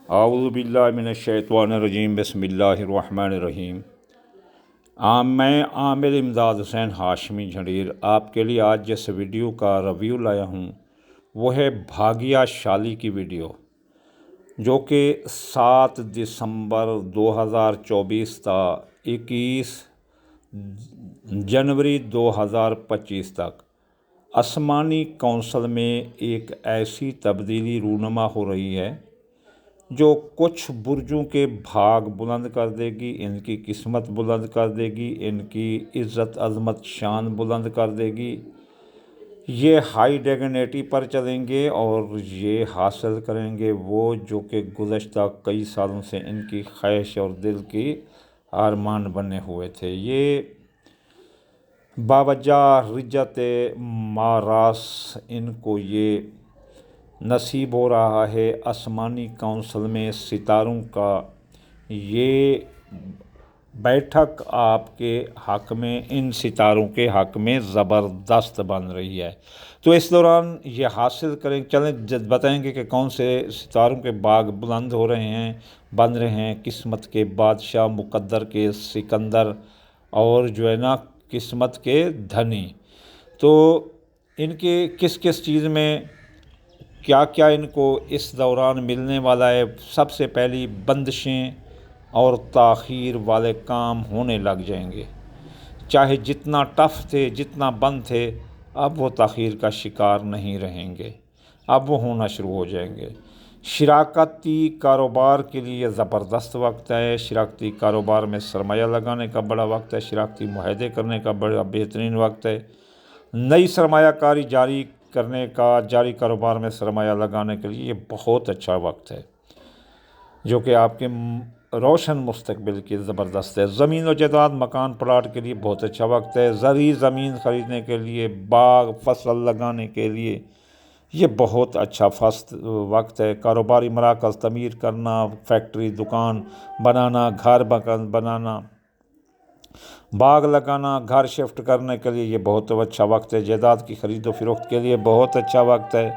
اعوذ باللہ من الشیطان الرجیم بسم اللہ الرحمن الرحیم۔ میں عامر امداد حسین ہاشمی جھنڈیر آپ کے لیے آج جس ویڈیو کا ریویو لایا ہوں وہ ہے بھاگیہ شالی کی ویڈیو، جو کہ 7 دسمبر 2024 تا 21 جنوری 2025 تک آسمانی کونسل میں ایک ایسی تبدیلی رونما ہو رہی ہے جو کچھ برجوں کے بھاگ بلند کر دے گی، ان کی قسمت بلند کر دے گی، ان کی عزت عظمت شان بلند کر دے گی۔ یہ ہائی ڈیگنیٹی پر چلیں گے اور یہ حاصل کریں گے وہ جو کہ گزشتہ کئی سالوں سے ان کی خواہش اور دل کی ارمان بنے ہوئے تھے۔ یہ باوجہ رجت ماراس ان کو یہ نصیب ہو رہا ہے۔ آسمانی کونسل میں ستاروں کا یہ بیٹھک آپ کے حق میں، ان ستاروں کے حق میں زبردست بن رہی ہے۔ تو اس دوران یہ حاصل کریں، چلیں بتائیں گے کہ کون سے ستاروں کے باغ بلند ہو رہے ہیں، بن رہے ہیں، قسمت کے بادشاہ، مقدر کے سکندر اور جو ہے نا قسمت کے دھنی۔ تو ان کے کس کس چیز میں کیا کیا ان کو اس دوران ملنے والا ہے۔ سب سے پہلی بندشیں اور تاخیر والے کام ہونے لگ جائیں گے، چاہے جتنا ٹف تھے، جتنا بند تھے، اب وہ تاخیر کا شکار نہیں رہیں گے، اب وہ ہونا شروع ہو جائیں گے۔ شراکتی کاروبار کے لیے یہ زبردست وقت ہے، شراکتی کاروبار میں سرمایہ لگانے کا بڑا وقت ہے، شراکتی معاہدے کرنے کا بڑا بہترین وقت ہے، نئی سرمایہ کاری جاری کرنے کا، جاری کاروبار میں سرمایہ لگانے کے لیے یہ بہت اچھا وقت ہے، جو کہ آپ کے روشن مستقبل کی زبردست ہے۔ زمین و جائیداد، مکان پلاٹ کے لیے بہت اچھا وقت ہے، زرعی زمین خریدنے کے لیے، باغ فصل لگانے کے لیے یہ بہت اچھا وقت ہے۔ کاروباری مراکز تعمیر کرنا، فیکٹری دکان بنانا، گھر بنانا، باغ لگانا، گھر شفٹ کرنے کے لیے یہ بہت اچھا وقت ہے۔ جائیداد کی خرید و فروخت کے لیے بہت اچھا وقت ہے۔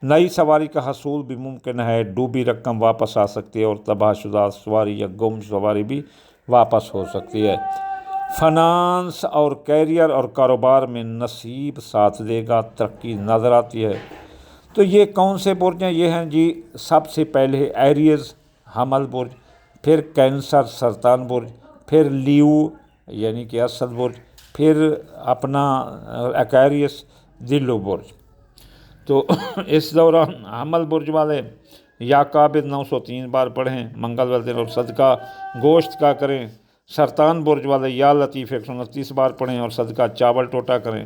نئی سواری کا حصول بھی ممکن ہے، ڈوبی رقم واپس آ سکتی ہے اور تباہ شدہ سواری یا گم سواری بھی واپس ہو سکتی ہے۔ فنانس اور کیریئر اور کاروبار میں نصیب ساتھ دے گا، ترقی نظر آتی ہے۔ تو یہ کون سے برج ہیں؟ یہ ہیں جی، سب سے پہلے ایریز حمل برج، پھر کینسر سرطان برج، پھر لیو یعنی کہ اسد برج، پھر اپنا ایکویریس دلو برج۔ تو اس دوران حمل برج والے یا کعبۃ 903 بار پڑھیں منگل والے دن اور صدقہ گوشت کا کریں۔ سرطان برج والے یا لطیف 129 بار پڑھیں اور صدقہ چاول ٹوٹا کریں۔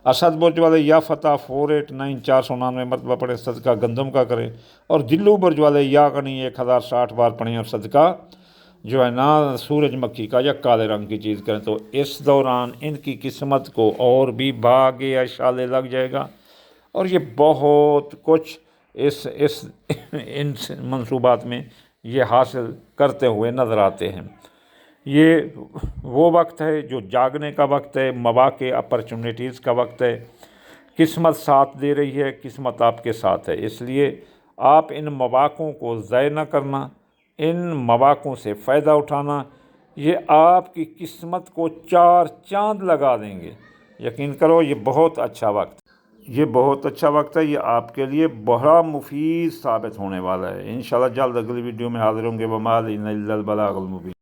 اسد برج والے یا فتح 489 499 مرتبہ پڑھیں، صدقہ گندم کا کریں۔ اور دلو برج والے یا غنی 1060 بار پڑھیں اور صدقہ جو ہے نا سورج مکھی کا یا کالے رنگ کی چیز کریں۔ تو اس دوران ان کی قسمت کو اور بھی بھاگیہ شالے لگ جائے گا اور یہ بہت کچھ ان منصوبات میں یہ حاصل کرتے ہوئے نظر آتے ہیں۔ یہ وہ وقت ہے جو جاگنے کا وقت ہے، مواقع اپرچونیٹیز کا وقت ہے۔ قسمت ساتھ دے رہی ہے، قسمت آپ کے ساتھ ہے، اس لیے آپ ان مواقعوں کو ضائع نہ کرنا، ان مواقعوں سے فائدہ اٹھانا، یہ آپ کی قسمت کو 4 چاند لگا دیں گے۔ یقین کرو یہ بہت اچھا وقت ہے، یہ بہت اچھا وقت ہے، یہ آپ کے لیے بڑا مفید ثابت ہونے والا ہے۔ انشاءاللہ جلد اگلی ویڈیو میں حاضر ہوں گے۔ وما علینا الا البلاغ المبین۔